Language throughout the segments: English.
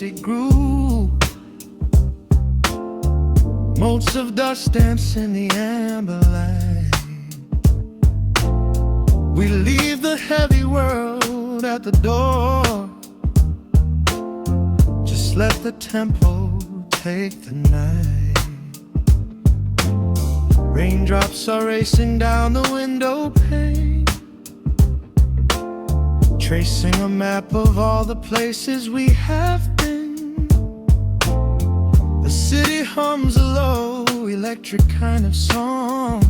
acoustic groove. Motes of dust dance in the amber light. We leave the heavy world at the door. Just let the tempo take the night. Raindrops are racing down the window pane, tracing a map of all the places we have been. The city hums a low, electric kind of song,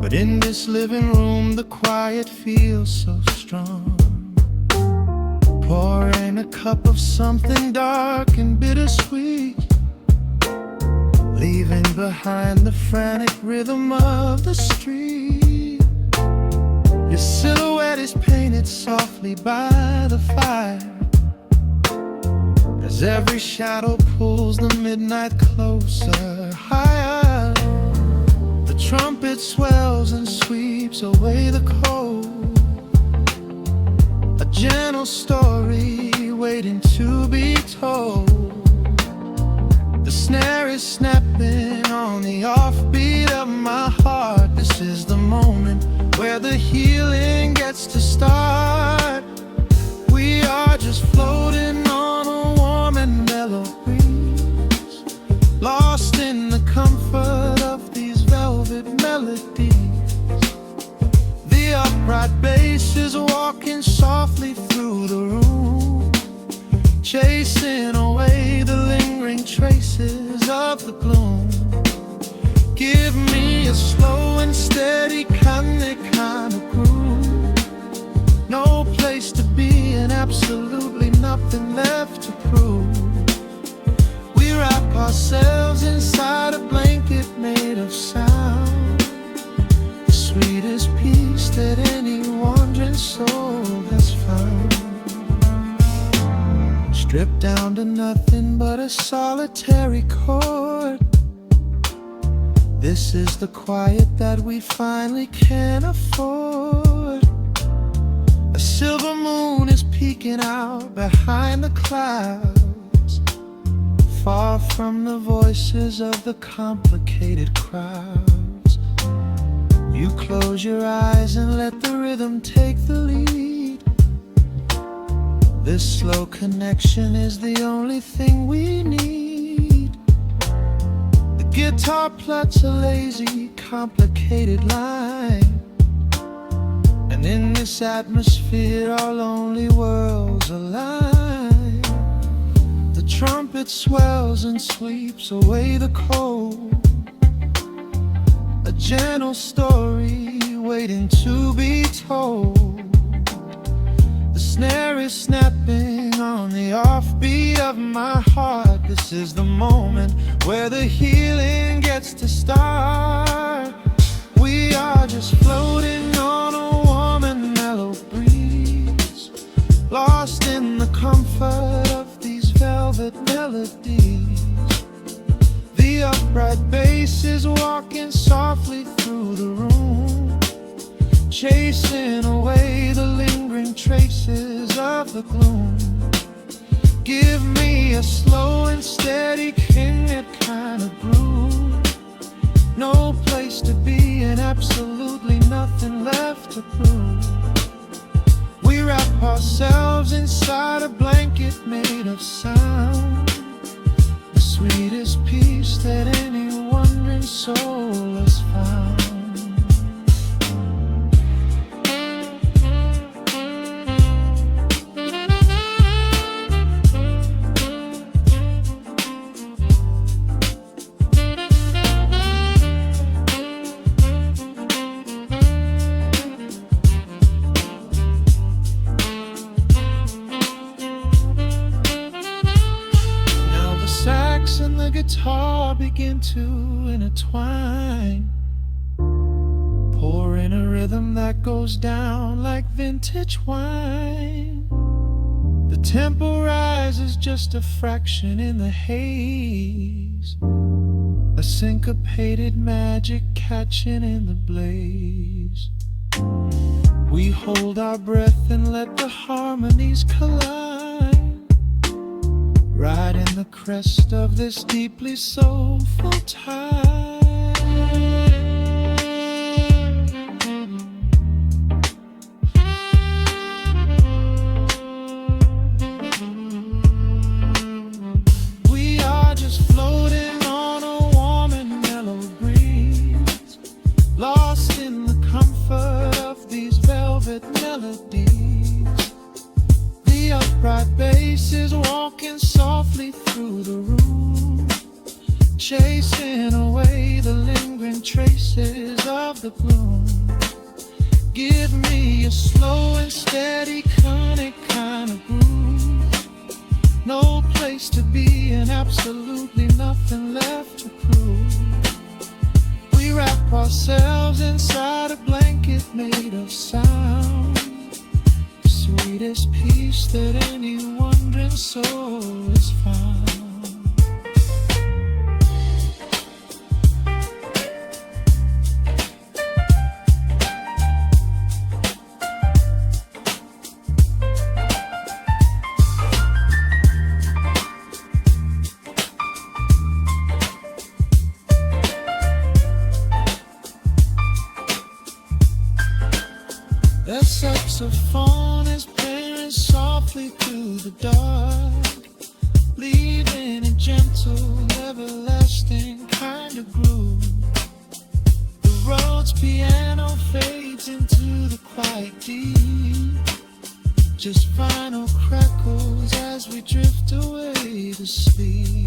but in this living room the quiet feels so strong. Pouring a cup of something dark and bittersweet, leaving behind the frantic rhythm of the street. Your silhouette is painted softly by the fire, as every shadow pulls the midnight closer, higher. The trumpet swells and sweeps away the cold, a gentle story waiting to be told. The snare is snapping on the offbeat of my heart. This is the moment where the healing gets to start. We are just floating on a warm and mellow breeze, lost in the comfort of these velvet melodies. The upright bass is walking softly through the room, chasing away the lingering traces of the gloom. Give me a slow and steady kind of groove. No place to be and absolutely nothing left to prove. We wrap ourselves inside a blanket made of sound, the sweetest peace that any wandering soul has found. Stripped down to nothing but a solitary chord. This is the quiet that we finally can afford. A silver moon is peeking out behind the clouds, far from the voices of the complicated crowds. You close your eyes and let the rhythm take the lead. This slow connection is the only thing we need. The guitar plucks a lazy, complicated line, and in this atmosphere our lonely worlds align. The trumpet swells and sweeps away the cold, a gentle story waiting to be told. The snare is snapping on the offbeat of my heart. This is the moment where the healing gets to start. We are just floating on a warm and mellow breeze, lost in the comfort of these velvet melodies. The upright bass is walking softly through the room, chasing away the lingering traces of the gloom. Give me a slow and steady kind of groove. No place to be and absolutely nothing left to prove. We wrap ourselves inside a blanket made of sound, the sweetest peace that any wandering soul has found. And the guitar begin to intertwine, pouring a rhythm that goes down like vintage wine. The tempo rises just a fraction in the haze, a syncopated magic catching in the blaze. We hold our breath and let the harmonies collide, riding the crest of this deeply soulful tide. We are just floating on a warm and mellow breeze, lost in the comfort of these velvet melodies. The upright bass is walking softly through the room, chasing away the lingering traces of the gloom. Give me a slow and steady conic kind of groove, no place to be and absolutely nothing left to prove. We wrap ourselves inside a blanket made of sound, sweetest peace that any wandering soul has found. The saxophone is playing softly through the dark, leaving a gentle, everlasting kind of groove. The road's piano fades into the quiet deep, just final crackles as we drift away to sleep.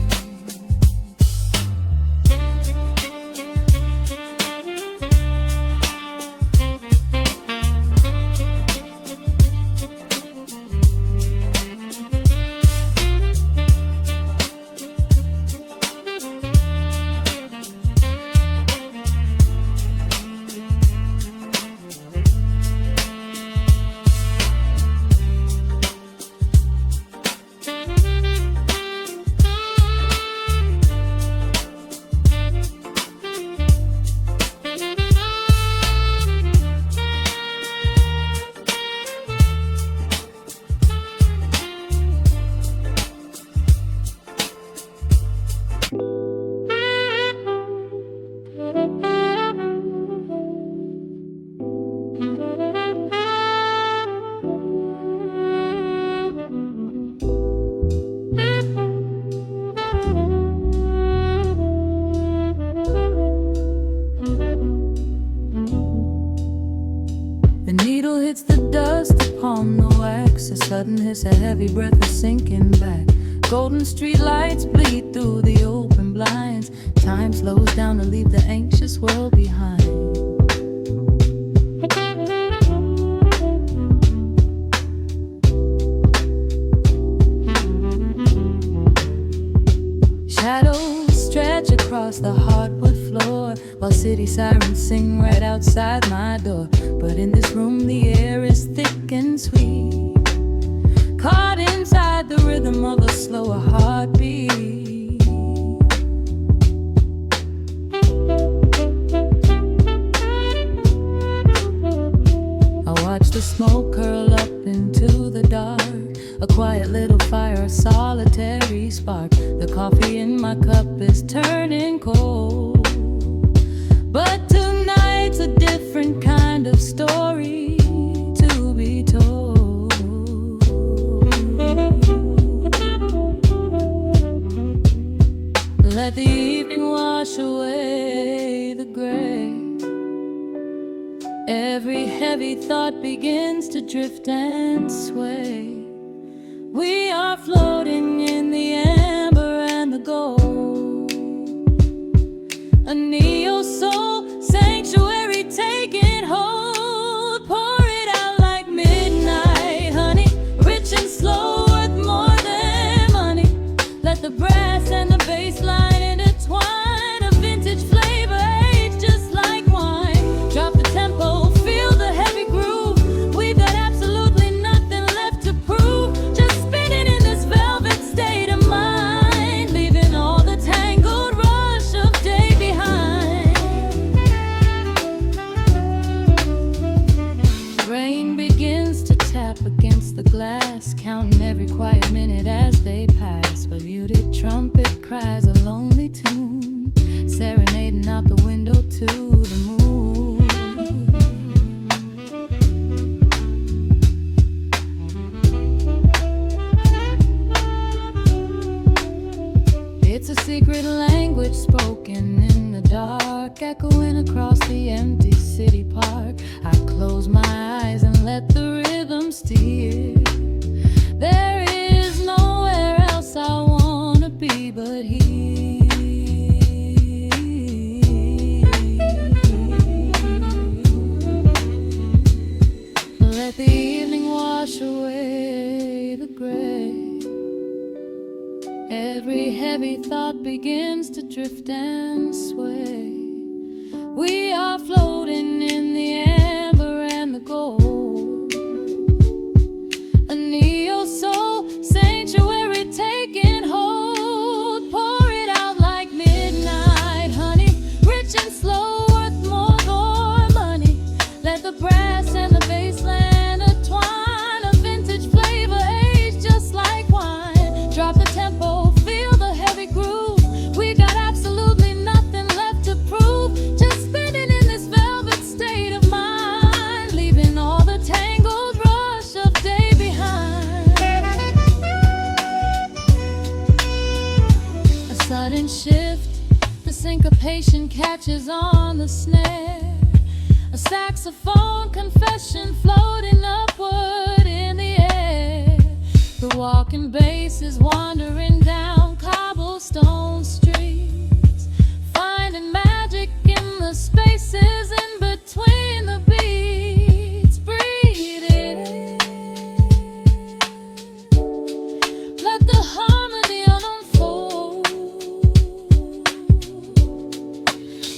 A sudden hiss, a heavy breath is sinking back. Golden street lights bleed through the open blinds. Time slows down to leave the anxious world behind. Shadows stretch across the hardwood floor, while city sirens sing right outside my door. But in this room the air is thick and sweet, caught inside the rhythm of a slower heartbeat. I watch the smoke curl up into the dark, a quiet little fire, a solitary spark. The coffee in my cup is turning cold, but tonight's a different kind of story to be told. Let the evening wash away the gray. Every heavy thought begins to drift and sway. We are floating in the amber and the gold, a neo-soul sanctuary taking hold. Pour it out like midnight honey, rich and slow, worth more than money. Let the brass and the bass line intertwine, a vintage flavor aged just like wine. Drop the tempo, feel the heavy groove. We've got absolutely nothing left to prove, just spinning in this velvet state of mind, leaving all the tangled rush of day behind. secret language spoken in the dark, echoing across the empty city park. I close my eyes and let the rhythm steer. There is nowhere else I wanna be but here. Let the evening wash away the gray. Every heavy thought begins to drift and sway. We are floating in the amber and the gold, a neo-soul sanctuary taking hold. Pour it out like midnight honey, rich and slow, worth more than money. Let the brass and the bass land entwine, a vintage flavor aged just like wine. Drop the tempo, feel the heavy groove. We got absolutely nothing left to prove, just spinning in this velvet state of mind, leaving all the tangled rush of day behind. A sudden shift, the syncopation catches on the snare. A saxophone confession floating upward in the air. The walking bass is wandering down cobblestone streets, finding magic in the spaces in between the beats. Breathe it in, let the harmony unfold.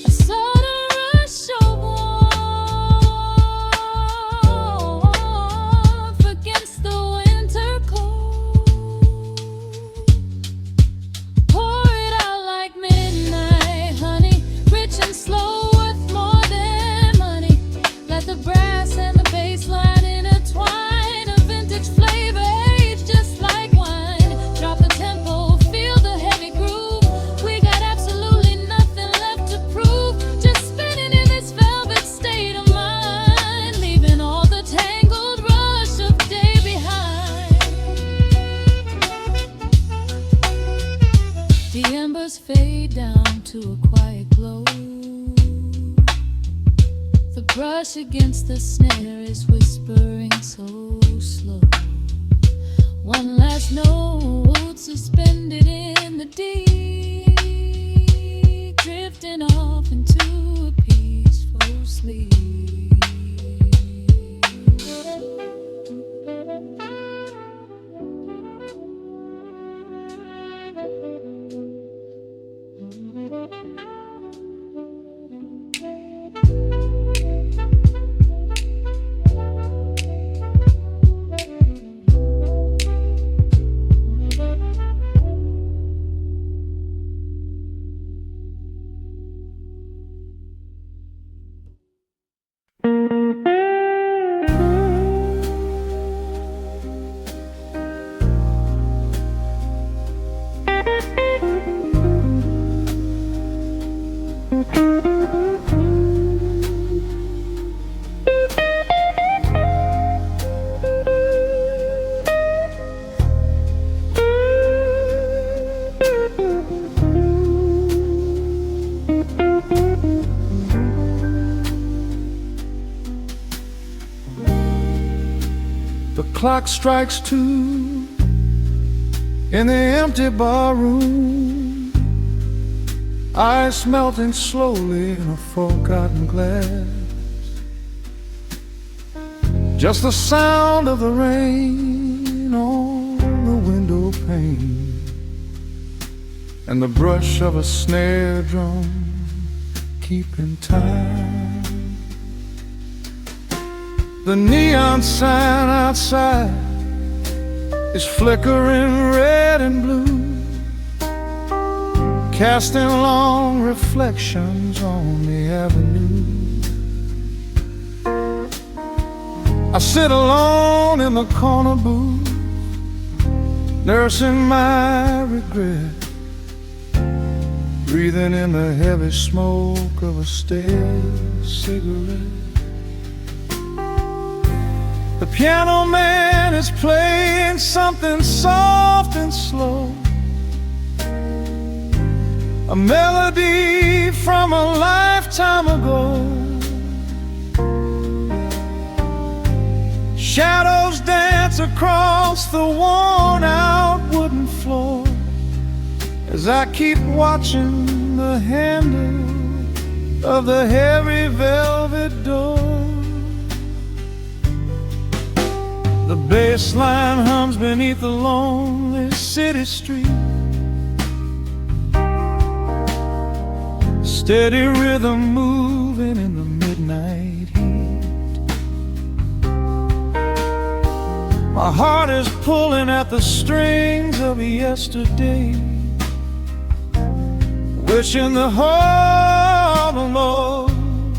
A sudden rush of warmth against the winter cold. Pour it out like midnight honey, rich and slow, worth more than money. Let the brass and the bass line intertwine, a vintage flavor aged just like wine. Drop the tempo, feel the heavy groove. We got absolutely nothing left to prove, just spinning in this velvet state of mind, leaving all the tangled rush of day behind. The embers fade down to a quiet glow. The brush against the snare is whispering so slow. One last note suspended in the deep, drifting off into a peaceful sleep. The clock strikes 2 in the empty barroom, ice melting slowly in a forgotten glass. Just the sound of the rain on the window pane, and the brush of a snare drum keeping time. The neon sign outside is flickering red and blue, casting long reflections on the avenue. I sit alone in the corner booth, nursing my regret, breathing in the heavy smoke of a stale cigarette. The piano man is playing something soft and slow, a melody from a lifetime ago. Shadows dance across the worn-out wooden floor as I keep watching the handle of the heavy velvet door. The bass line hums beneath the lonely city street, steady rhythm moving in the midnight heat. My heart is pulling at the strings of yesterday, wishing the heart alone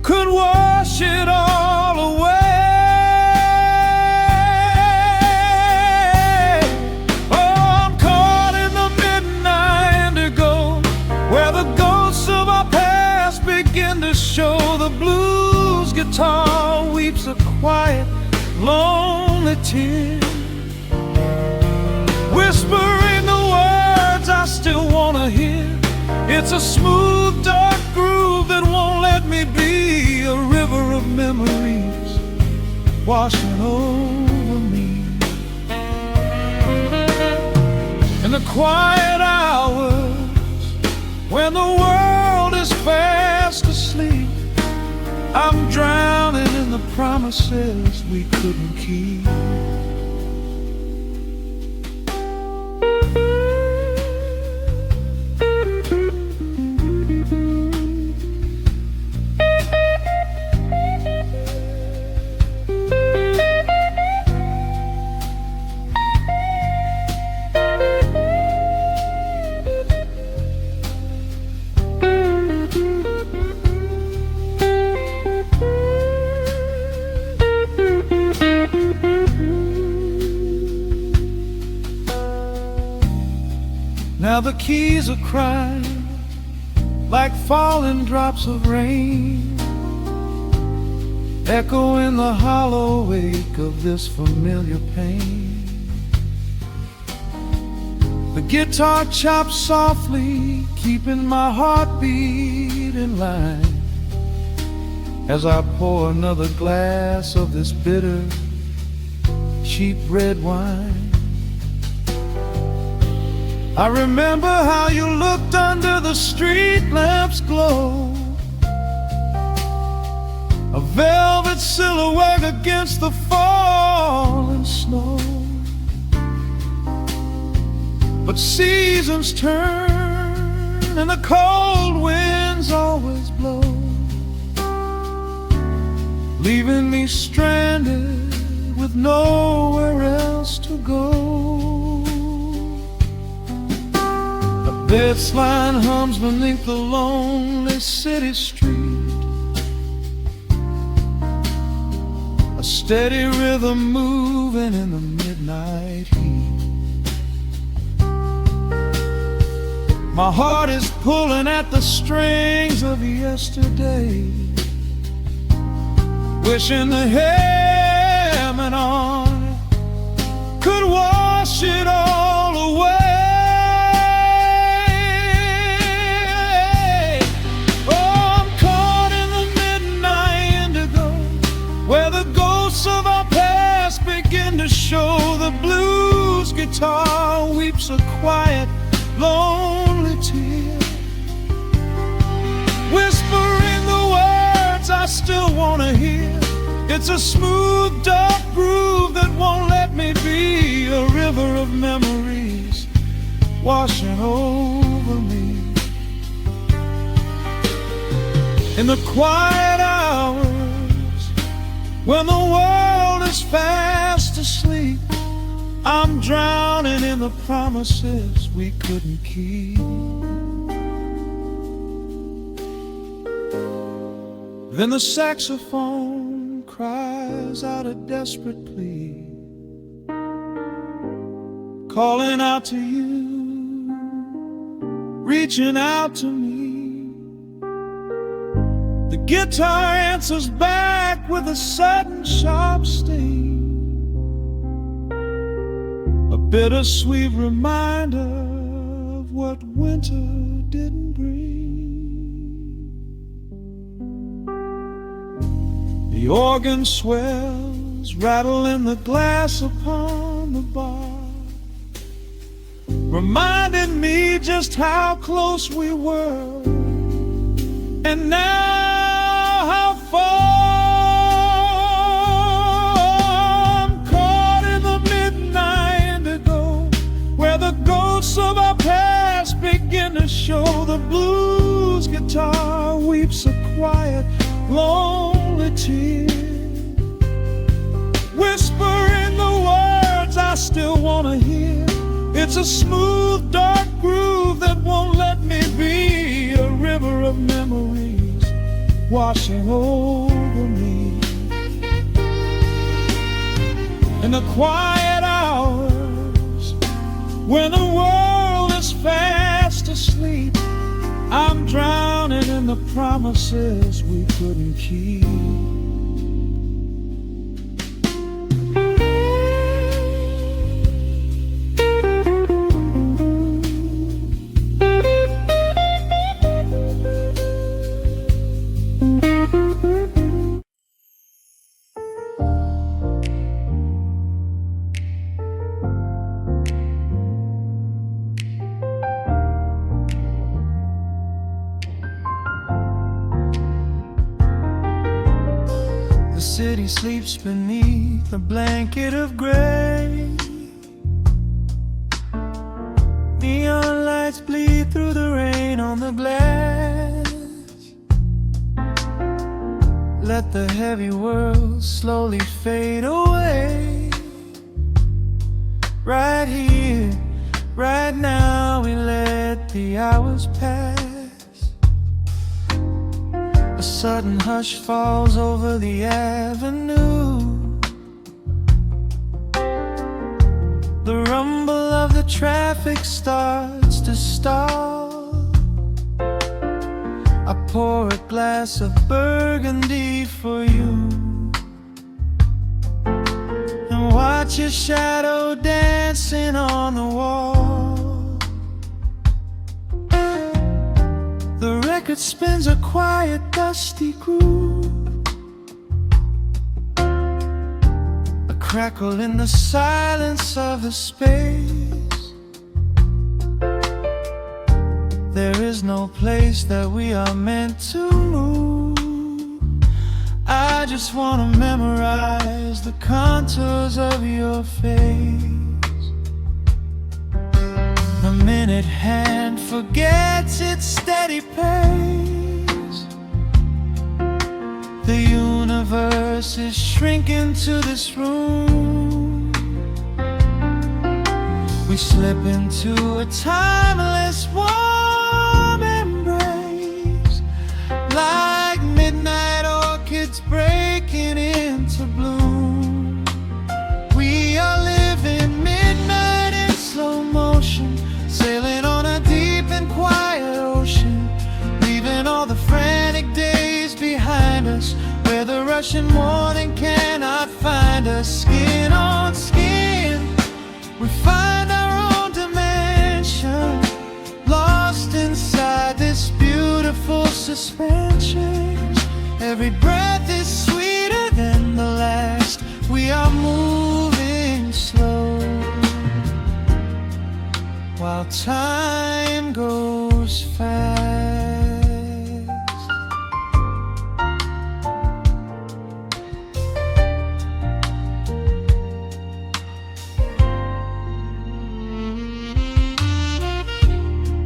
could wash it all away. Oh, I'm caught in the midnight indigo, where the ghosts of our past begin to show. The blues guitar weeps a quiet, lonely tear, whispering the words I still wanna hear. It's a smooth, dark groove that won't let me be, a river of memories washing over me. In the quiet hours, when the world is fast asleep, I'm drowning in the promises we couldn't keep. Now the keys are crying like falling drops of rain, echo in the hollow wake of this familiar pain. The guitar chops softly, keeping my heartbeat in line, as I pour another glass of this bitter, cheap red wine. I remember how you looked under the street lamp's glow, a velvet silhouette against the falling snow. But seasons turn and the cold winds always blow, leaving me stranded with nowhere else to go. This line hums beneath the lonely city street, a steady rhythm moving in the midnight heat. My heart is pulling at the strings of yesterday, wishing the hem on could wash it all away. To show the blues guitar weeps a quiet, lonely tear, whispering the words I still wanna hear. It's a smooth, dark groove that won't let me be, a river of memories washing over me. In the quiet hours, when the world is fast asleep, I'm drowning in the promises we couldn't keep. Then the saxophone cries out a desperate plea, calling out to you, reaching out to me. The guitar answers back with a sudden sharp sting, a bittersweet reminder of what winter didn't breathe. The organ swells, rattling the glass upon the bar, reminding me just how close we were, and now how far. I'm caught in the midnight indigo, where the ghosts of our past begin to show. The blues guitar weeps a quiet, lonely tear, whispering the words I still want to hear. It's a smooth, dark groove that won't let me be, a river of memories washing over me. In the quiet hours, when the world is fast asleep, I'm drowning in the promises we couldn't keep. The city sleeps beneath a blanket of gray. Neon lights bleed through the rain on the glass. Let the heavy world slowly fade away. Right here, right now, we let the hours pass. A sudden hush falls over the avenue. The rumble of the traffic starts to stall. I pour a glass of burgundy for you, and watch your shadow dancing on the wall. The record spins a quiet, dusty groove, a crackle in the silence of the space. There is no place that we are meant to move. I just want to memorize the contours of your face. The minute hand forgets its steady pace. The universe is shrinking to this room. We slip into a timeless warm embrace, like midnight orchids breaking into bloom. We are living midnight in slow motion, sailing on a deep and quiet ocean, leaving all the frantic days behind us, where the rushing morning cannot find us. Skin on skin, we find our own dimension, lost inside this beautiful suspension. Every breath is sweeter than the last. We are moving slow, while time goes fast.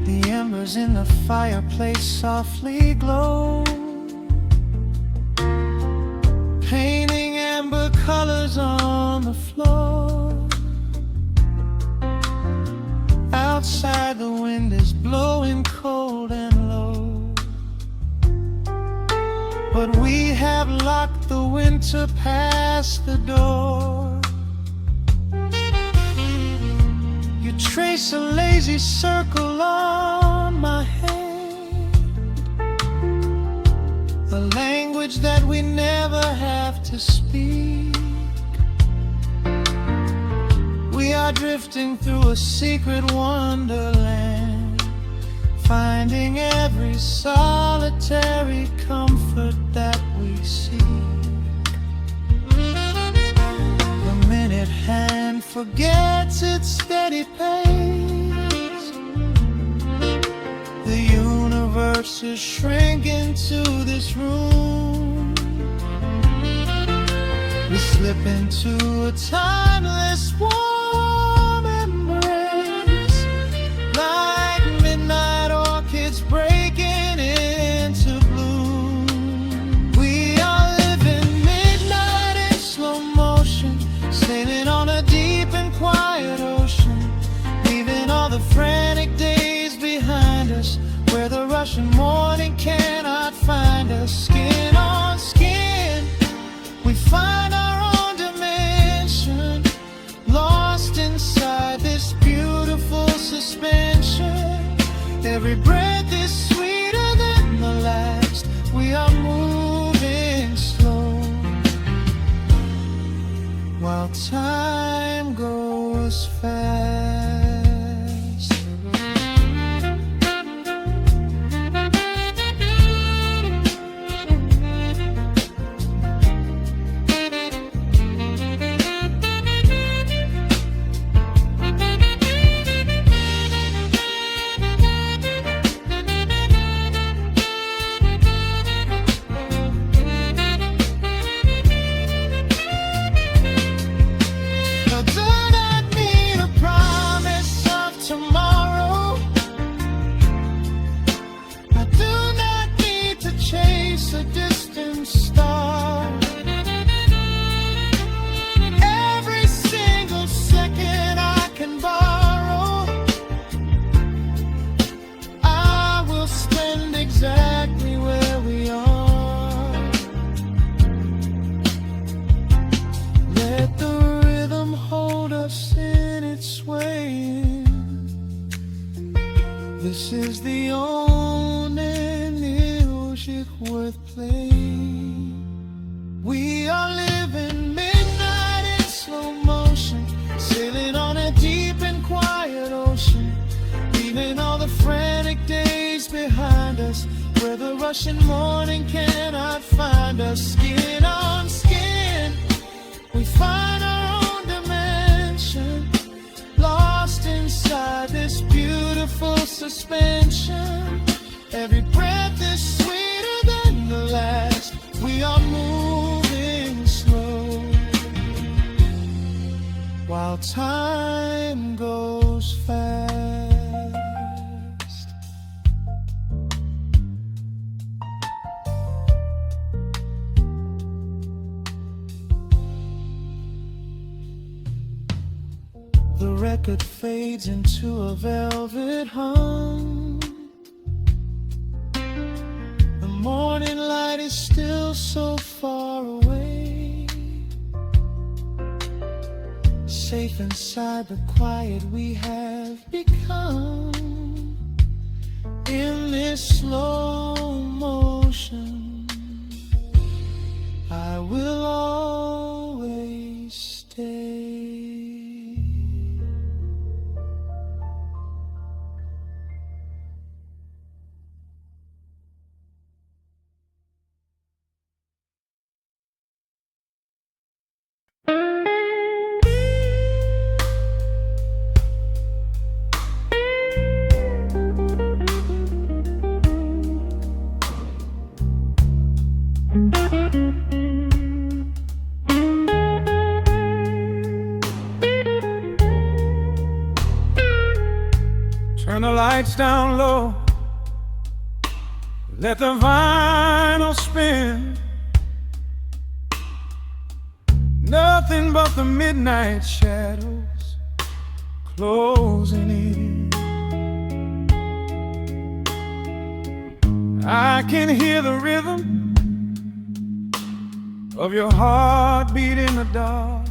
The embers in the fireplace softly glow, painting amber colors on the floor. Outside the wind is blowing cold and low, but we have locked the winter past the door. You trace a lazy circle on my hand, a language that we never have to speak. We are drifting through a secret wonderland, finding every solitary comfort that we seek. The minute hand forgets its steady pace. The universe is shrinking to this room. We slip into a timeless warm embrace, like midnight orchids breaking into bloom. We are living midnight in slow motion, sailing on a deep and quiet ocean, leaving all the frantic days behind us, where the rushing morning cannot find us. Skin on skin, we find our own dimension, lost inside this beautiful suspension. Every breath is sweeter than the last. We are moving slow, while time goes fast. A distant star. Every single second I can borrow, I will spend exactly where we are. Let the rhythm hold us in its swaying. This is the only music worth playing. We are living midnight in slow motion, sailing on a deep and quiet ocean, leaving all the frantic days behind us, where the rushing morning cannot find us. Skin on skin, we find our own dimension, lost inside this beautiful suspension. Every breath is sweeter than the last. We are moving slow, while time goes fast. The record fades into a velvet hum. The morning light is still so far away. Safe inside the quiet we have become. In this slow motion, I will always stay. Turn the lights down low, let the vinyl spin. Nothing but the midnight shadows closing in. I can hear the rhythm of your heartbeat in the dark,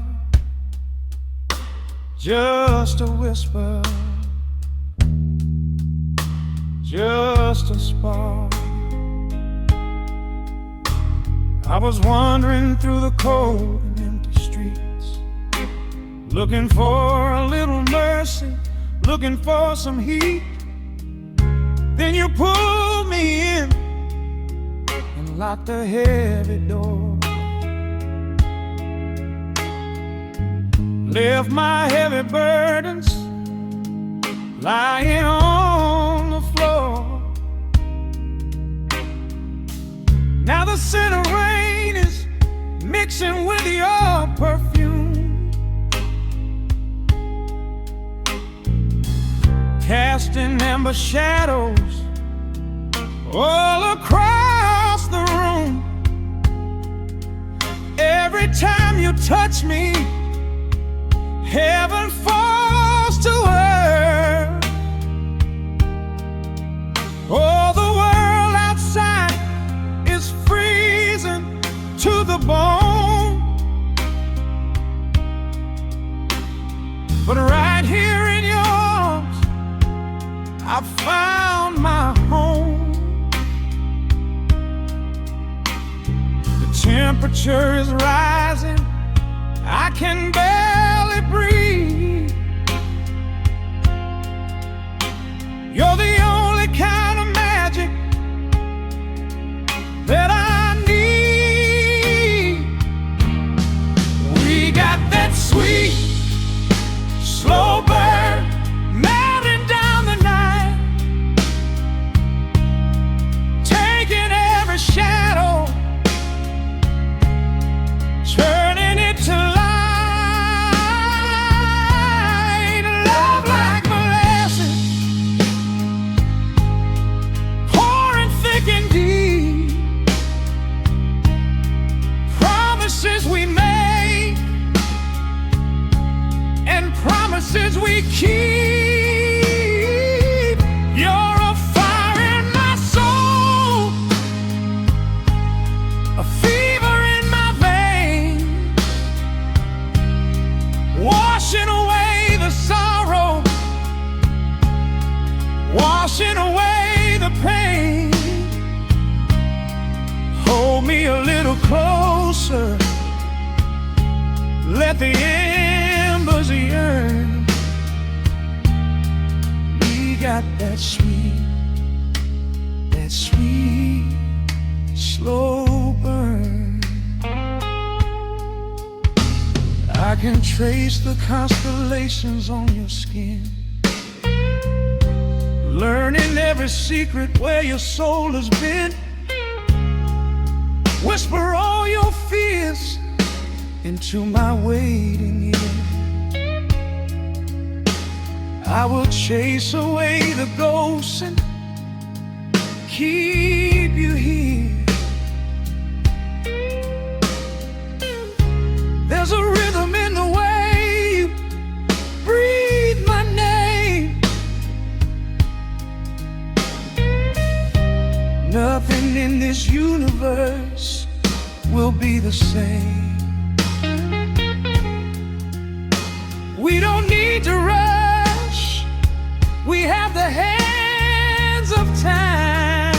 just a whisper, just a spark. I was wandering through the cold and empty streets, looking for a little mercy, looking for some heat. Then you pulled me in and locked the heavy door. Left my heavy burdens lying on the floor. Now the scent of rain is mixing with your perfume, casting amber shadows all across the room. Every time you touch me, heaven falls to earth. Oh, the world outside is freezing to the bone, but right here in your arms I found my home. The temperature is rising, I can barely breathe. You're the only kind of magic that I need. We got that sweet, slow burn melting down the night, taking every shadow, turning it to light. Promises we keep. You're a fire in my soul, a fever in my veins, washing away the sorrow, washing away the pain. Hold me a little closer, let the embers yearn. We got that sweet, slow burn. I can trace the constellations on your skin, learning every secret where your soul has been. Whisper all your fears into my waiting ear. I will chase away the ghosts and keep you here. There's a rhythm in the way you breathe my name. Nothing in this universe will be the same. We don't need to rush, we have the hands of time,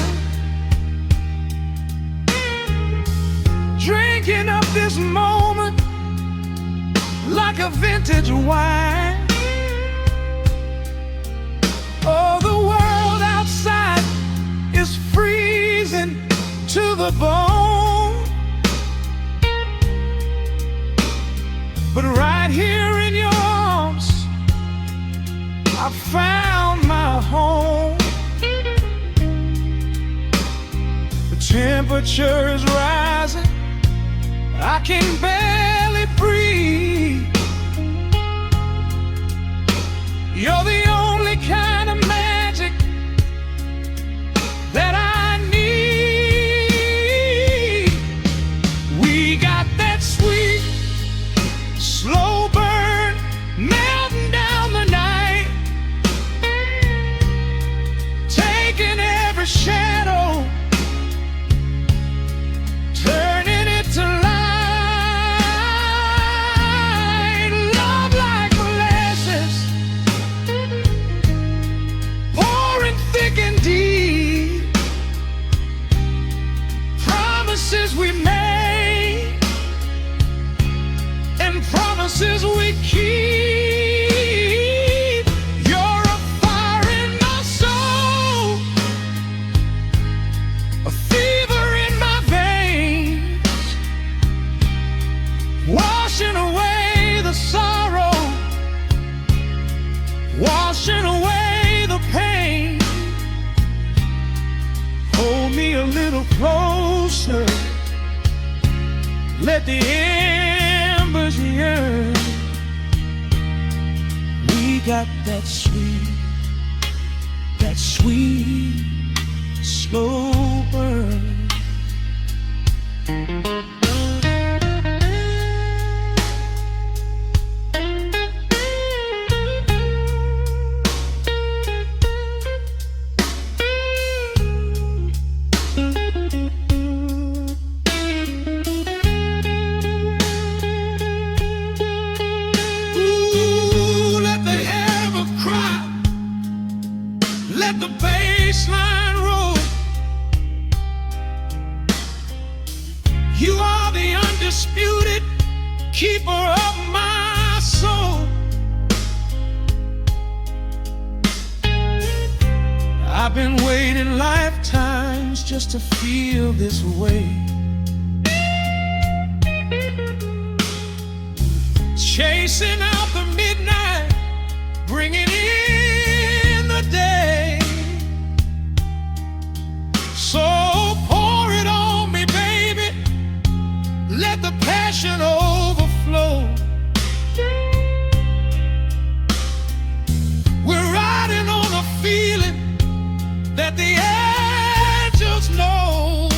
drinking up this moment like a vintage wine. Oh, the world outside is freezing to the bone, but right here in your arms I found my home. The temperature is rising, I can barely breathe. You're the only kind of magic that I need. We got that sweet, slow burn melting down the night, taking every shadow, turning it to light. Love like molasses, pouring thick and deep. Promises we made and promises we keep. You're a fire in my soul, me a little closer. Let the embers yearn. We got that sweet, slow burn. Let the bass line roll. You are the undisputed keeper of my soul. I've been waiting lifetimes just to feel this way. Chasing out the midnight, bringing in the day. So pour it on me, baby. Let the passion overflow. We're riding on a feeling that the angels know.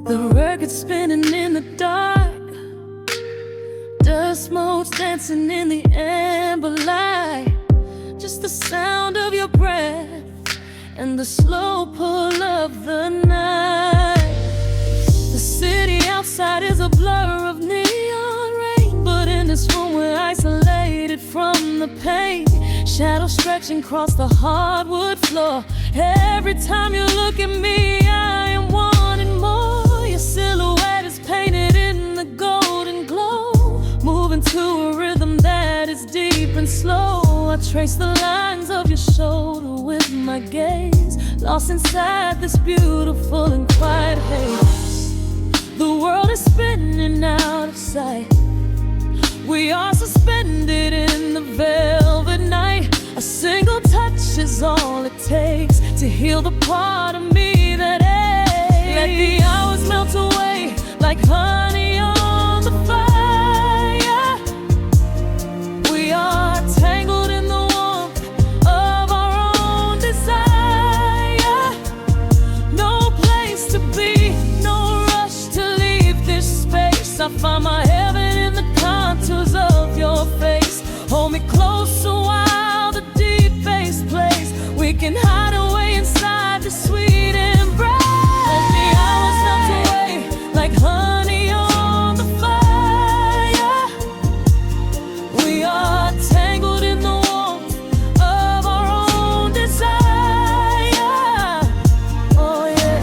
The record spinning in the dark, dust motes dancing in the amber light. Just the sound of your breath and the slow pull of the night. The city outside is a blur of neon rain, but in this room we're isolated from the pain. Shadows stretching across the hardwood floor. Every time you look at me, I am wanting more. Your silhouette is painted in the golden glow, moving to a rhythm that is deep and slow. I trace the lines of your shoulder with my gaze, lost inside this beautiful and quiet haze. The world is spinning out of sight. We are suspended in the velvet night. A single touch is all it takes to heal the part of me that aches. Let the hours melt away like honey on the fire. We are tangled in the warmth of our own desire. No place to be, no rush to leave this space. I find my heaven in the contours of your face. Hold me closer while the deep bass plays. We can hide away inside the sweet embrace. Let the hours melt away like honey on the fire. We are tangled in the warmth of our own desire. Oh yeah.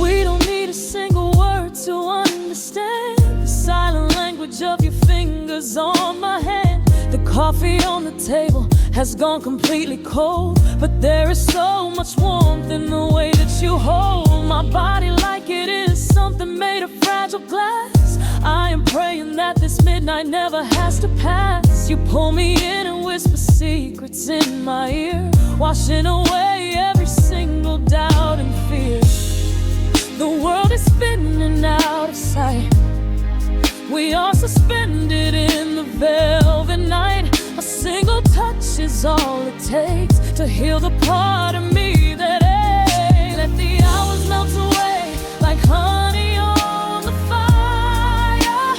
We don't need a single word to understand the silent language of your fingers on my hand. The coffee on the table has gone completely cold, but there is so much warmth in the way that you hold my body like it is something made of fragile glass. I am praying that this midnight never has to pass. You pull me in and whisper secrets in my ear, washing away every single doubt and fear. The world is spinning out of sight. We are suspended in the velvet night. A single touch is all it takes to heal the part of me that aches. Let the hours melt away like honey on the fire.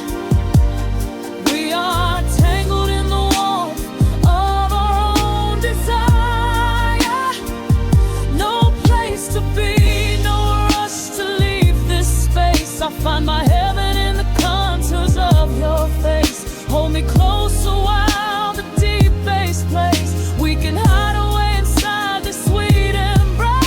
We are tangled in the warmth of our own desire. No place to be, no rush to leave this space. I find my heaven in the contours of your face. Hold me closer while the deep bass plays. We can hide away inside this sweet embrace.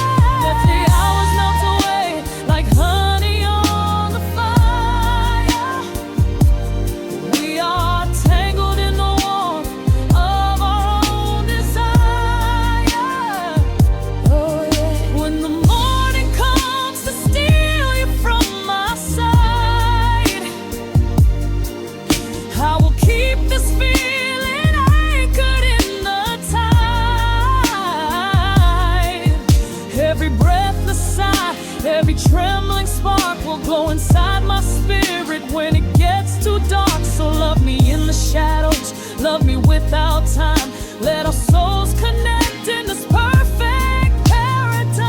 will glow inside my spirit when it gets too dark. So love me in the shadows, love me without time. Let our souls connect in this perfect paradise.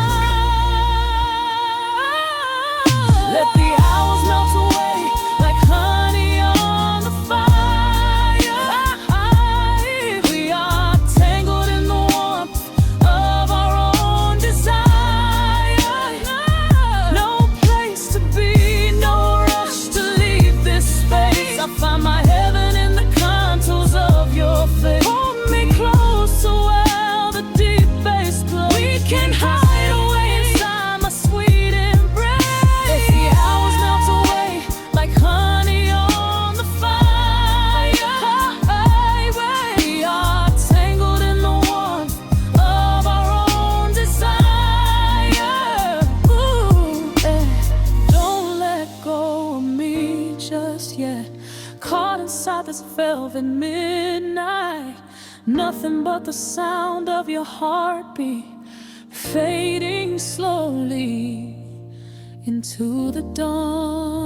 Let the hours melt away like honey on the fire. We are tangled in the warmth of our own desire. No place to be, no rush to leave this space. I find my heaven in the contours of your face. Hold me close to where the deep bass glows. We can hide away inside my sweet embrace. Let the hours melt away like honey on the fire. We are tangled in the warmth of our own desire. Ooh, don't let go of me just yet. Caught inside this velvet midnight. Nothing but the sound of your heartbeat fading slowly into the dawn.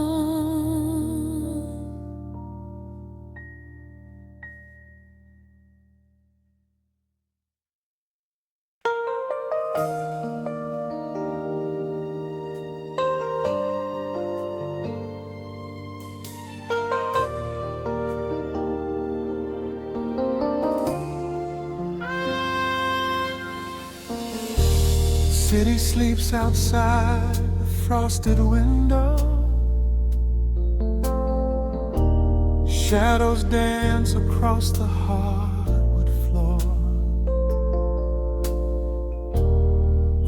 City sleeps outside the frosted window. Shadows dance across the hardwood floor.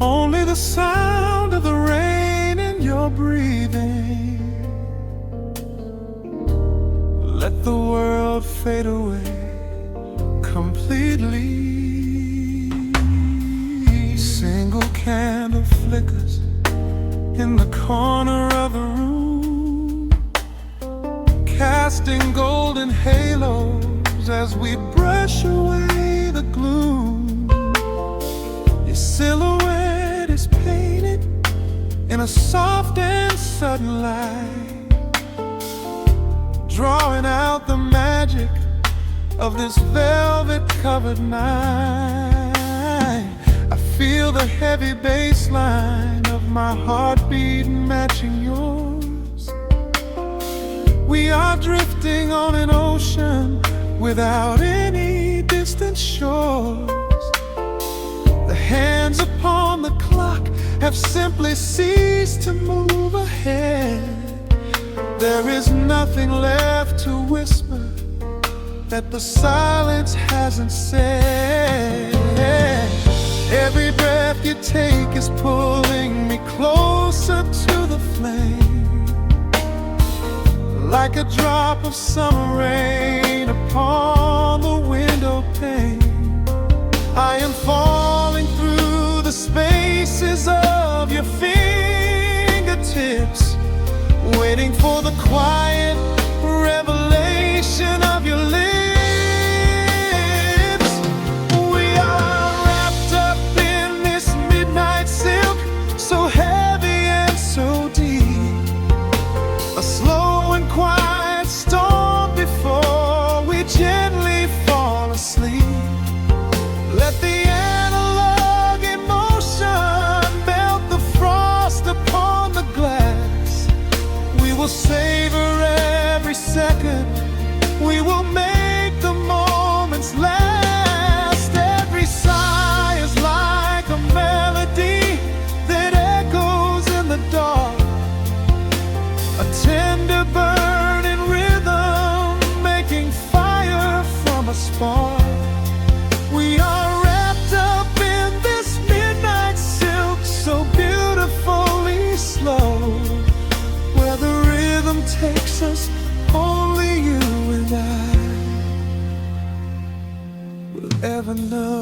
Only the sound of the rain in your breathing. Let the world fade away completely. Single candle flickers in the corner of the room, casting golden halos as we brush away the gloom. Your silhouette is painted in a soft and sudden light, drawing out the magic of this velvet-covered night. I feel the heavy bass line of my heartbeat matching yours. We are drifting on an ocean without any distant shores. The hands upon the clock have simply ceased to move ahead. There is nothing left to whisper that the silence hasn't said. Every breath you take is pulling me closer to the flame, like a drop of summer rain upon the window pane. I am falling through the spaces of your fingertips, waiting for the quiet revelation of your lips. So heavy and so deep, a slow and quiet storm before we gently fall asleep. Let the analog emotion melt the frost upon the glass. We will savor every second, we will make the moments last. Every sigh is like a melody in the dark, a tender burning rhythm making fire from a spark. We are wrapped up in this midnight silk, so beautifully slow, where the rhythm takes us, only you and I will ever know.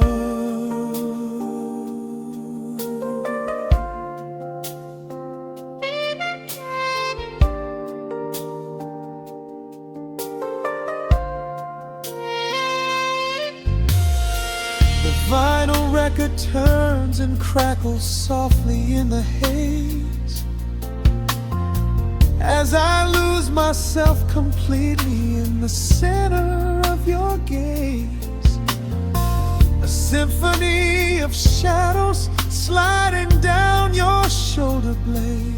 Vinyl record turns and crackles softly in the haze. as I lose myself completely in the center of your gaze. A symphony of shadows sliding down your shoulder blade.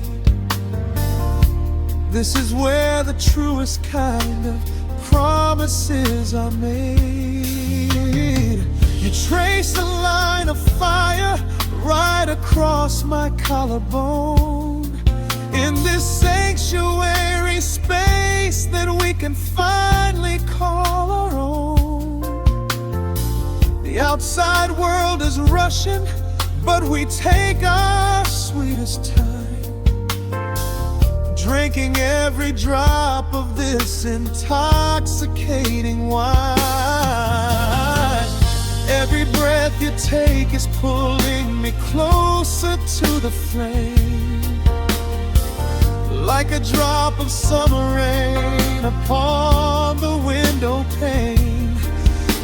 This is where the truest kind of promises are made. You trace a line of fire right across my collarbone. In this sanctuary space that we can finally call our own. The outside world is rushing, but we take our sweetest time, drinking every drop of this intoxicating wine. Every breath you take is pulling me closer to the flame, like a drop of summer rain upon the window pane.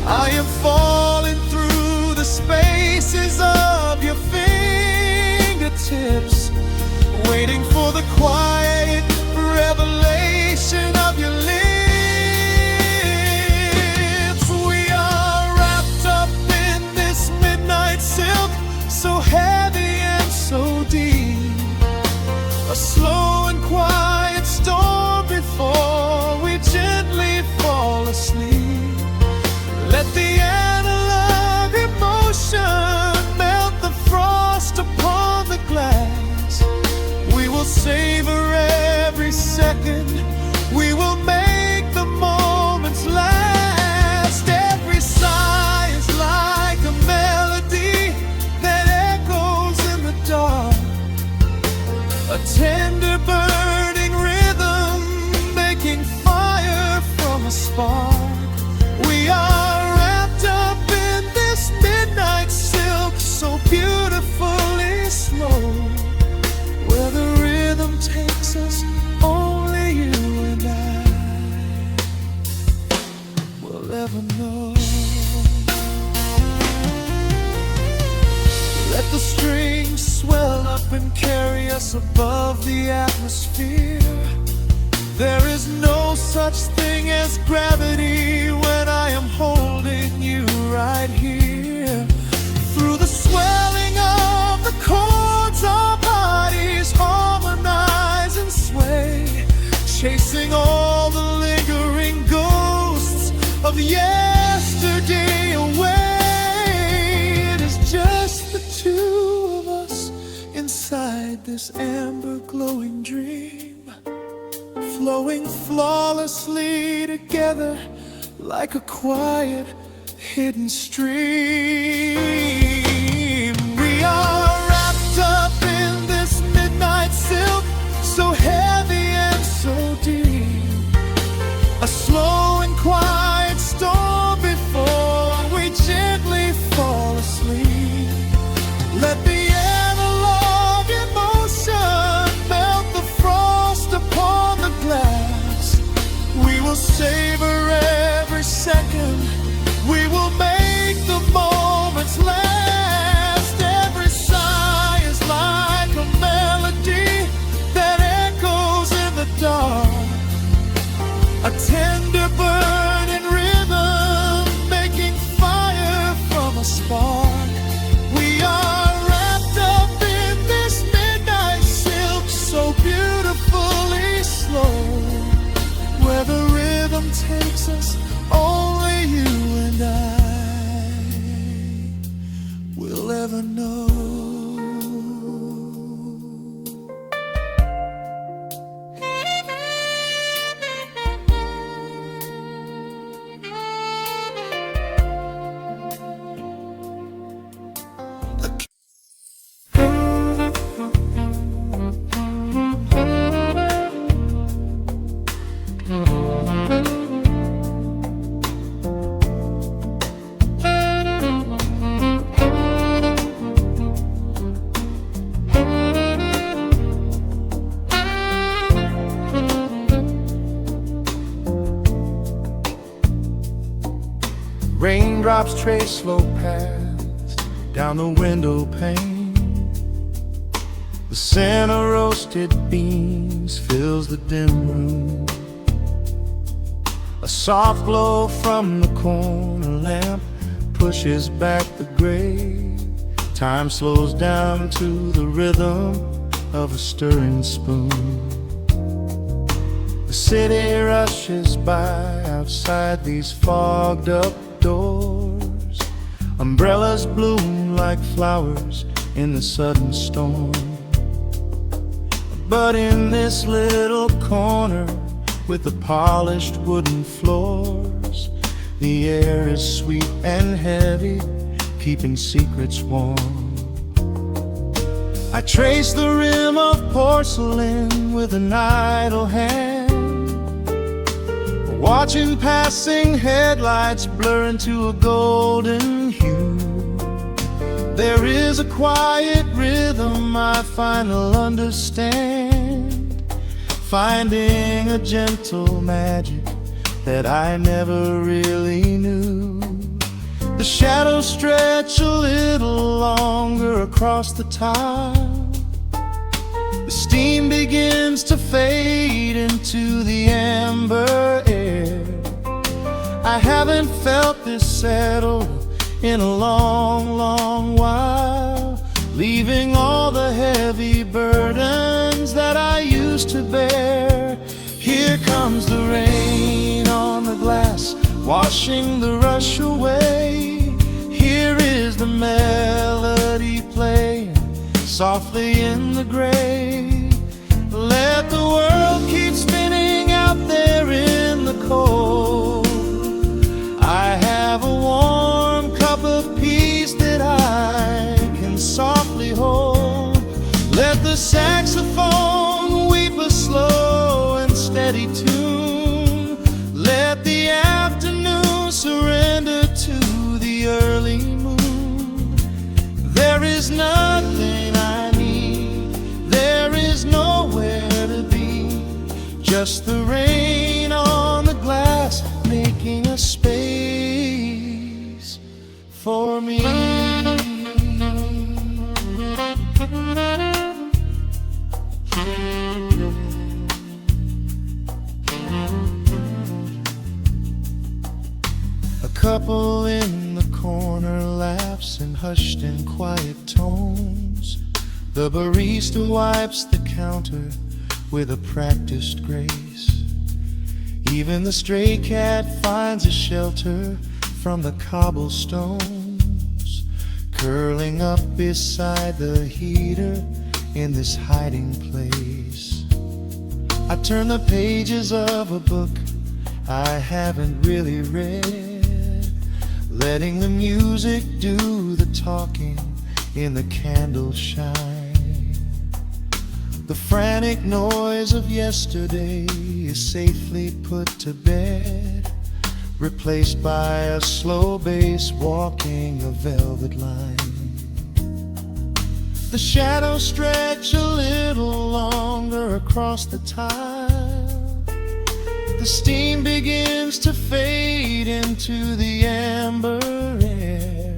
I am falling through the spaces of your fingertips, waiting for the quiet revelation of your lips. We are wrapped up in this midnight silk, so heavy and so deep. A slow and quiet storm before we gently fall asleep. Let the analog emotion melt the frost upon the glass. We will savor every second, we will make the moments last. Every sigh is like a melody that echoes in the dark, a tender burning rhythm making fire from a spark. We are wrapped up in this midnight silk, so beautifully slow, where the rhythm takes us, only you and I will ever know. Let the strings swell up and carry us above the atmosphere. There is no such thing as gravity when I am holding you right here. Through the swelling of the chords, our bodies harmonize and sway, chasing all the lingering ghosts of yesterday away. It is just the two of us inside this amber glowing dream, flowing flawlessly together like a quiet hidden stream. We are wrapped up in this midnight silk, so heavy and so deep. A slow and quiet storm before we gently fall asleep. Let the analog emotion melt the frost upon the glass. We will savor every second, we will make the moments last. Every sigh is like a melody that echoes in the dark, a tender burning rhythm making fire from a spark. We are wrapped up in this midnight silk, so beautifully slow, where the rhythm takes us, only you and I will ever know. Raindrops trace slow paths down the window pane. The scent of roasted beans fills the dim room. A soft glow from the corner lamp pushes back the gray. Time slows down to the rhythm of a stirring spoon. The city rushes by outside these fogged up doors. Umbrellas bloom like flowers in the sudden storm. But in this little corner with the polished wooden floors, the air is sweet and heavy, keeping secrets warm. I trace the rim of porcelain with an idle hand, watching passing headlights blur into a golden hue. There is a quiet rhythm I finally understand, finding a gentle magic that I never really knew. The shadows stretch a little longer across the tile. The steam begins to fade into the amber air. I haven't felt this settle in a long, long while, leaving all the heavy burdens that I used to bear. Here comes the rain on the glass, washing the rush away. Here is the melody playing softly in the gray. Let the world keep spinning out there in the cold. I have a warm cup of peace that I can softly hold. Let the saxophone weep a slow and steady tune. Let the afternoon surrender to the early moon. There is nothing I need, there is nowhere to be, just the rain on the glass making a space for me. A couple in the corner laughs in hushed and quiet tones. The barista wipes the counter with a practiced grace. Even the stray cat finds a shelter from the cobblestones, curling up beside the heater in this hiding place. I turn the pages of a book I haven't really read, letting the music do the talking in the candle shine. The frantic noise of yesterday is safely put to bed, replaced by a slow bass walking a velvet line. The shadows stretch a little longer across the tile. The steam begins to fade into the amber air.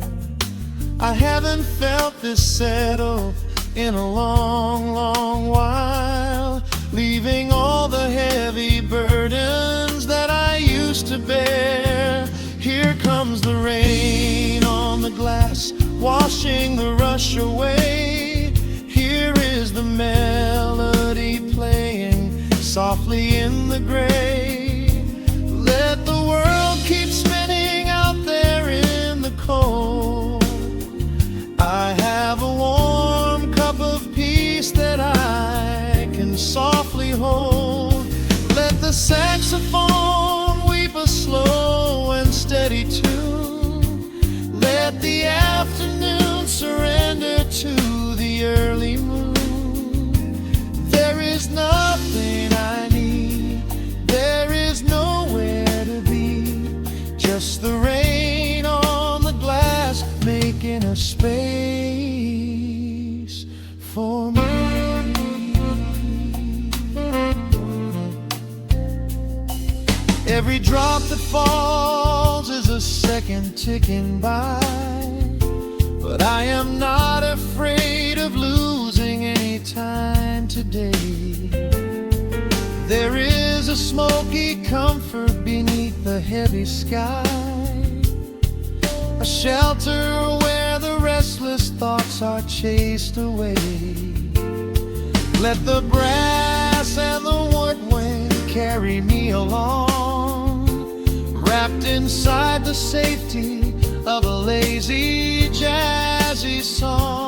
I haven't felt this settle in a long, long while, leaving all the heavy burdens that I used to bear. Here comes the rain on the glass, washing the rush away. Here is the melody playing softly in the gray. Let the world keep spinning out there in the cold. I have a warm cup of peace that I can softly hold. Let the saxophone weep a slow and steady tune. Let the afternoon surrender to the early moon. There is nothing I need, there is nowhere to be, just the rain on the glass making a space for me. Every drop that falls is a second ticking by, but I am not afraid of losing any time. smoky comfort beneath the heavy sky, a shelter where the restless thoughts are chased away. Let the brass and the woodwind carry me along, wrapped inside the safety of a lazy, jazzy song.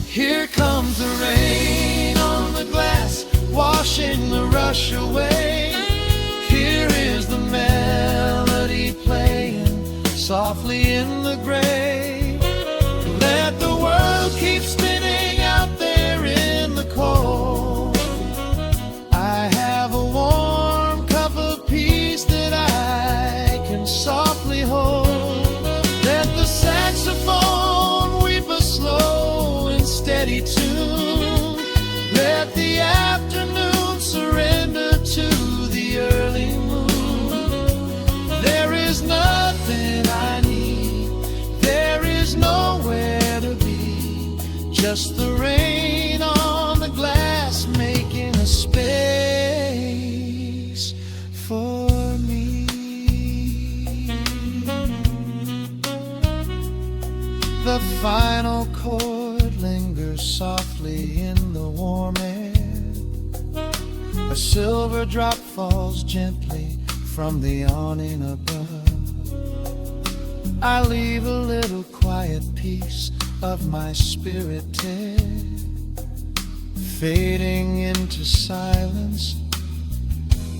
Here comes the rain on the glass, washing the rush away. Here is the melody playing softly in the gray. Let the world keep spinning out there in the cold. I have a warm cup of peace that I can softly hold. Let the saxophone weep a slow and steady tune. Let the afternoon surrender to the early moon. There is nothing I need, there is nowhere to be, just the rain on the glass making a space for me. The final chord lingers softly in the warm air. A silver drop falls gently from the awning above. I leave a little quiet piece of my spirit tear, fading into silence,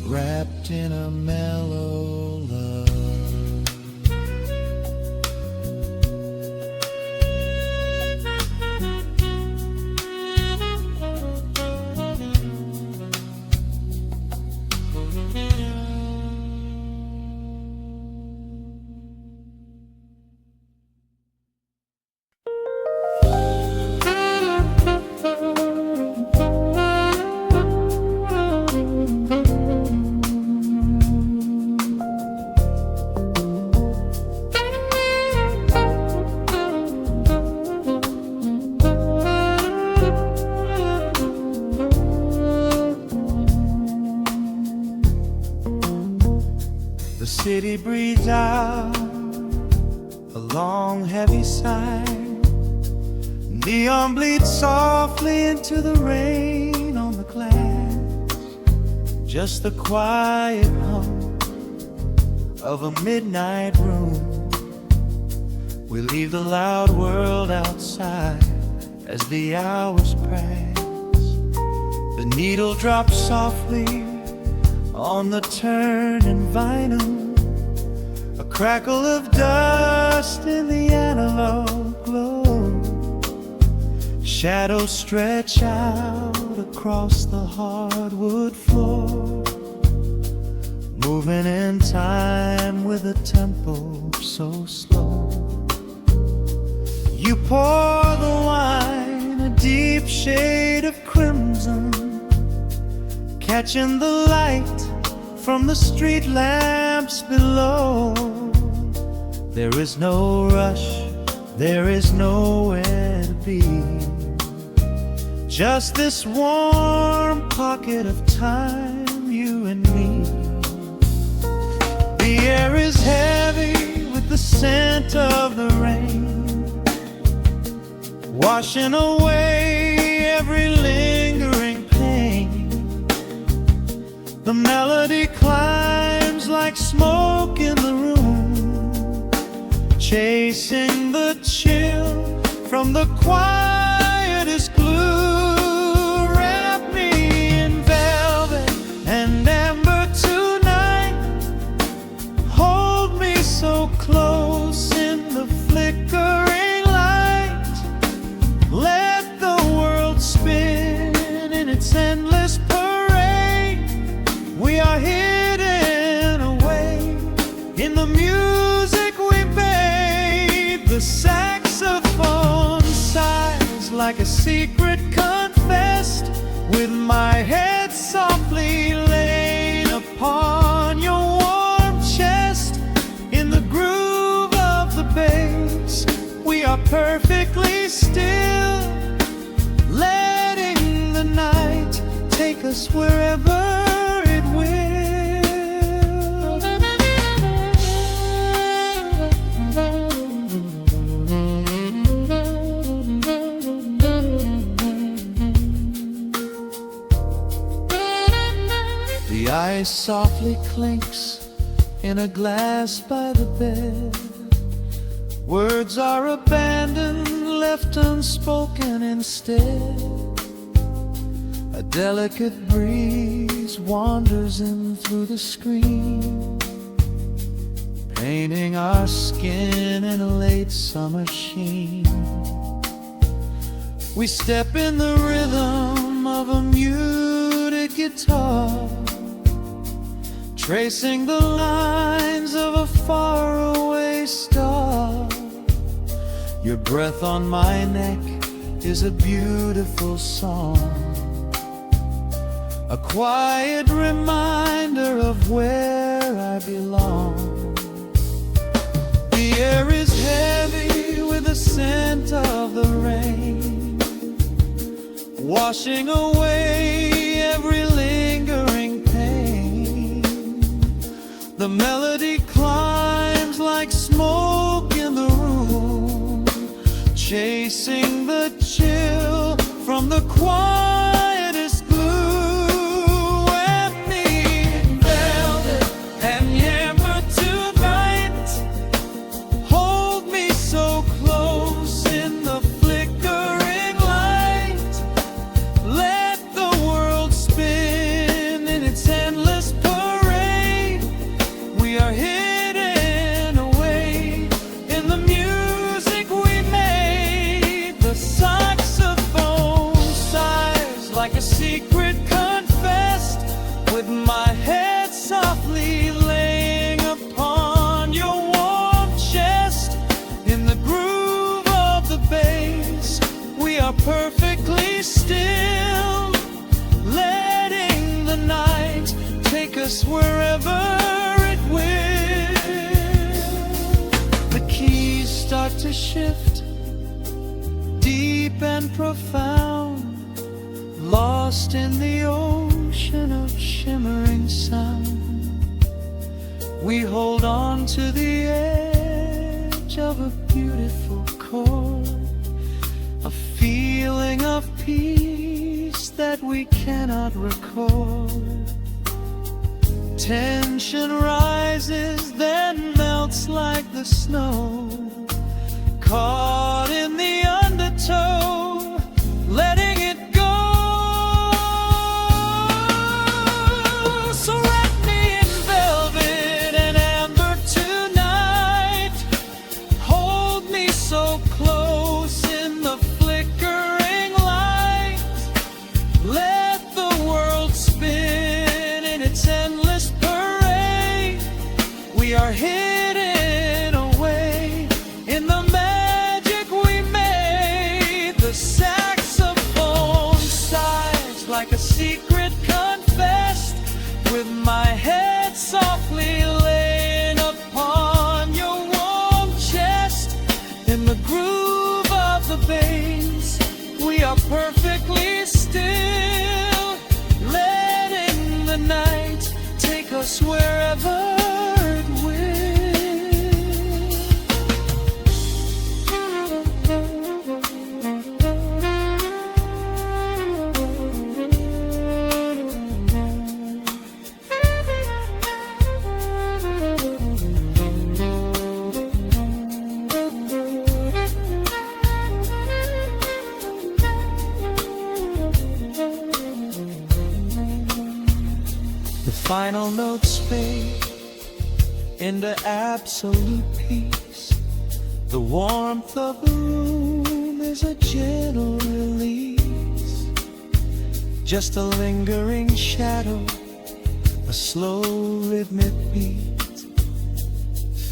wrapped in a mellow love. The city breathes out a long heavy sigh. Neon bleeds softly into the rain on the glass. Just the quiet hum of a midnight room. We leave the loud world outside as the hours pass. The needle drops softly on the turning vinyl. A crackle of dust in the analog glow. Shadows stretch out across the hardwood floor, moving in time with a tempo so slow. You pour the wine, a deep shade of crimson, catching the light from the street lamps below. There is no rush, there is nowhere to be, just this warm pocket of time, you and me. The air is heavy with the scent of the rain, washing away every lingering pain. The melody climbs like smoke in the room, chasing the chill from the quietest glue. Wrap me in velvet and amber tonight, hold me so close in the flickering light. Let the world spin in its endless parade. We are hidden away in the music we made. The saxophone sighs like a secret confessed, with my head softly laid upon your warm chest. In the groove of the bass, we are perfectly still, us wherever it will. The ice softly clinks in a glass by the bed. Words are abandoned, left unspoken instead. A delicate breeze wanders in through the screen, painting our skin in a late summer sheen. We step in the rhythm of a muted guitar, tracing the lines of a faraway star. Your breath on my neck is a beautiful song, a quiet reminder of where I belong. The air is heavy with the scent of the rain, washing away every lingering pain. The melody climbs like smoke in the room, chasing the chill from the quietest blue. And me in velvet and amber tonight, hold me so close in the flickering light. Let the world spin in its endless parade. We are hidden away in the music we made. The saxophone sighs like a secret confessed, with my head softly laying upon your warm chest. In the groove of the bass, we are perfectly still, letting the night take us wherever it will. The keys start to shift, deep and profound, lost in the ocean of shimmering sound. We hold on to the edge of a beautiful chord, a feeling of peace that we cannot record. Tension rises, then melts like the snow, caught in the undertow, letting it go. So wrap me in velvet and amber tonight, hold me so close in the flickering light. Let the world spin in its endless parade. We are hidden away in the magic we made. The saxophone sighs like a secret confessed, with my head softly laying upon your warm chest. In the groove of the bass, we are perfectly still, letting the night take us wherever it will. The final notes fade into absolute peace. The warmth of the room is a gentle release, just a lingering shadow, a slow rhythmic beat,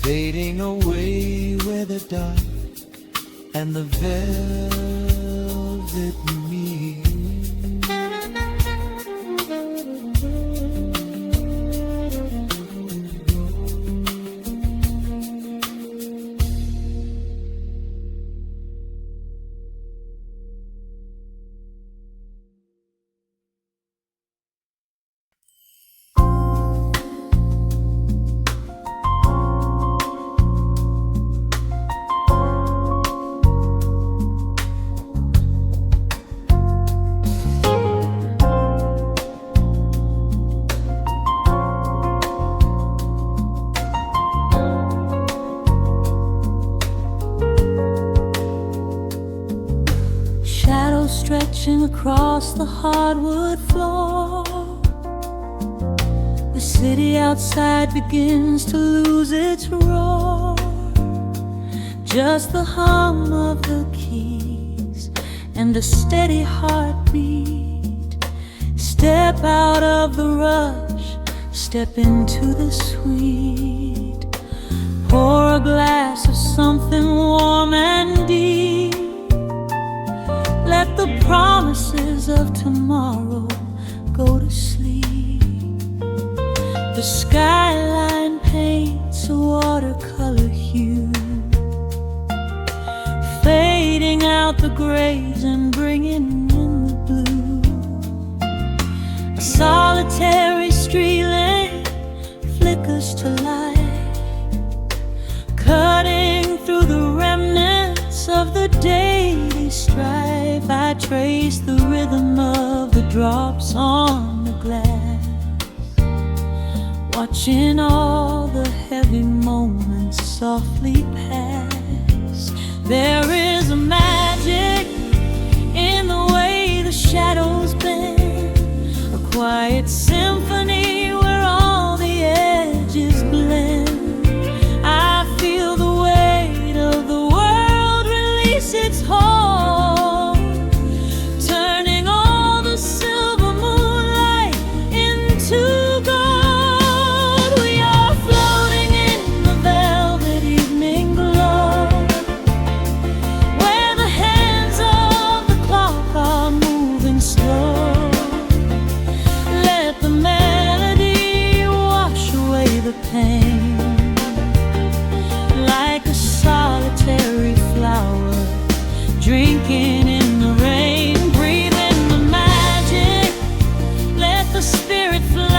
fading away where the dark and the velvet crashing across the hardwood floor. The city outside begins to lose its roar. Just the hum of the keys and a steady heartbeat. Step out of the rush, step into the sweet. Pour a glass of something warm and deep. Let the promises of tomorrow go to sleep. The skyline paints a watercolor hue, fading out the grays and bringing in the blue. A solitary street lamp flickers to light, cutting through the remnants of the daily strife. I trace the rhythm of the drops on the glass, watching all the heavy moments softly pass. There is a magic in the way the shadows bend, a quiet symphony where all the edges blend. I feel the weight of the world release its hold, turning all the silver moonlight into gold. We are floating in the velvet evening glow, where the hands of the clock are moving slow. Let the melody wash away the pain, like a solitary flower drinking in the rain. Breathe in the magic, let the spirit fly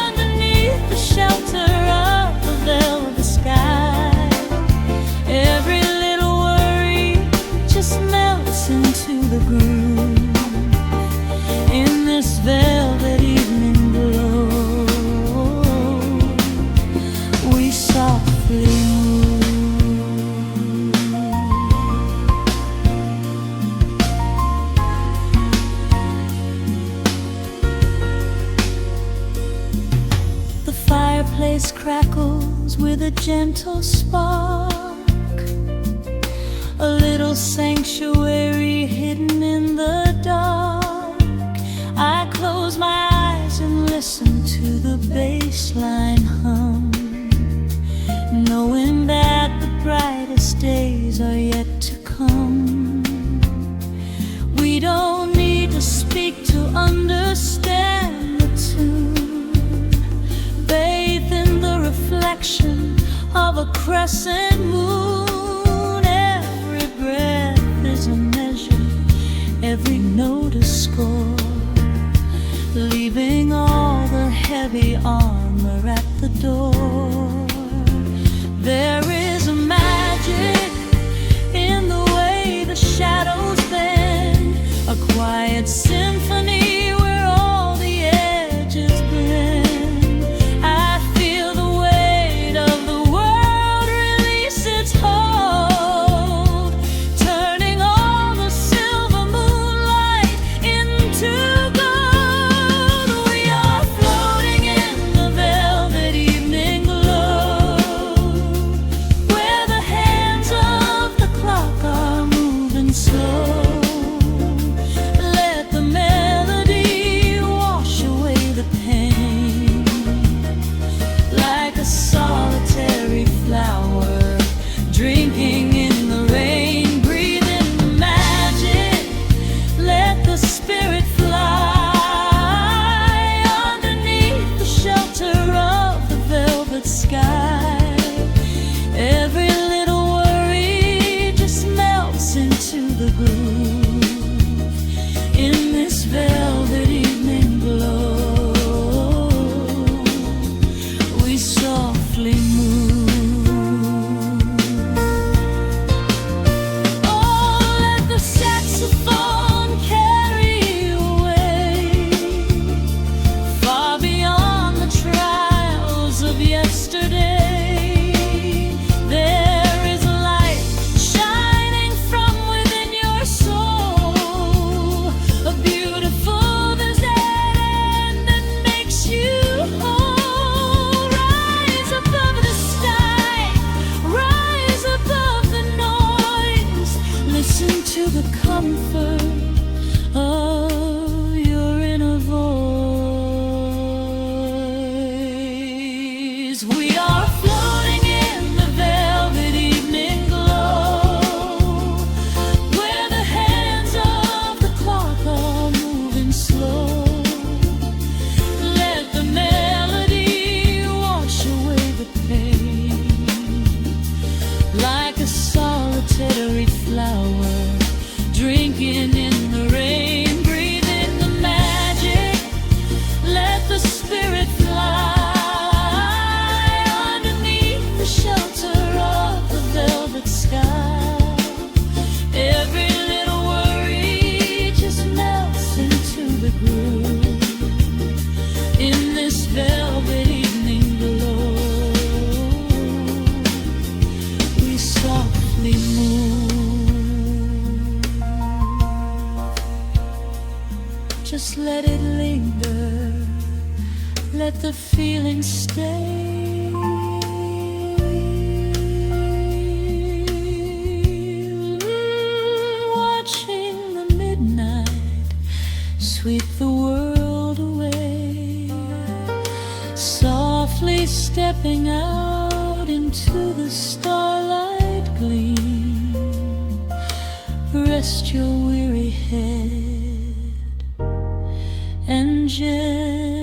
underneath the shelter of the velvet sky. Every little worry just melts into the groove in this velvet evening glow. We softly move. The fireplace crackles with a gentle spark, a little sanctuary hidden in the dark. I close my eyes and listen to the bass line hum, knowing that the brightest days are yet to come. We don't need to speak to understand the tune, bathed in the reflection of a crescent moon. Every breath is a measure, every note a score, leaving all the heavy armor at the door. There is a magic in the way the shadows bend, a quiet symphony where all the edges blend. I feel the weight of the world release its hold, turning all the silver moonlight into gold. We are floating in the velvet evening glow, where the hands of the clock are moving slow. Let the melody wash away the pain, like a solitary flower drinking in the rain. Breathe in the magic, let the spirit fly underneath the shelter of the velvet sky. Every little worry just melts into the groove in this velvet evening glow. We softly move. Oh, let the saxophone carry you away, far beyond the trials of yesterday. the feeling stay. Watching the midnight sweep the world away, softly stepping out into the starlight gleam. Rest your weary head and just